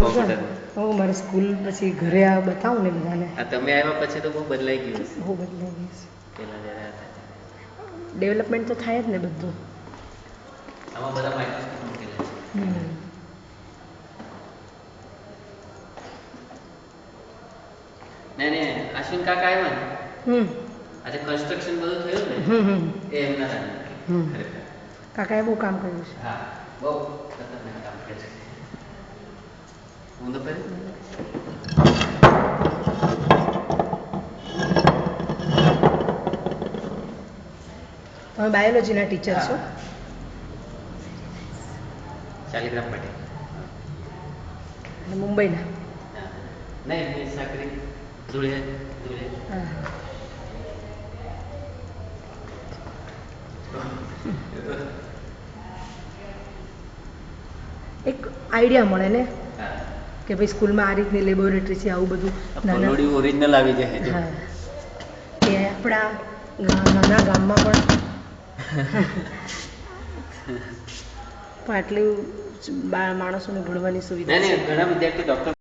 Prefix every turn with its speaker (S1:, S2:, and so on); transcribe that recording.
S1: હું મારી સ્કૂલ પછી ઘરે આ બતાવું ને બધાને.
S2: તમે આવ્યા પછી તો બહુ બદલાઈ ગયું.
S1: બહુ બદલાઈ ગયું છે.
S2: પહેલા જ્યારે હતા
S1: ડેવલપમેન્ટ તો થાય જ ને બધું.
S2: આમાં બધા માઇક્રોસ્કોપ મૂકેલા છે. નહીં અશ્વિન કાકા આવ્યા ને આજે કન્સ્ટ્રક્શન બધું થયું ને એ એમના
S1: કાકાએ બહુ કામ કર્યું છે.
S2: હા બહુ ખતરનાક કામ કર્યું છે. હું તો પહેલી
S1: તમે બાયોલોજીના ટીચર છો?
S2: શાલિગ્રામ માટે
S1: અને મુંબઈના?
S2: નહીં સાકરી ધૂળે ધૂળે.
S1: એક આઈડિયા મળે ને કે ભાઈ સ્કૂલમાં આ રીતની લેબોરેટરી છે, આવું બધું
S2: નાના ઓરિજિનલ આવી જાય.
S1: હા કે આપણા નાના ગામમાં પણ આટલું માણસોને ભણવાની સુવિધા
S2: ઘણા વિદ્યાર્થી ડૉક્ટર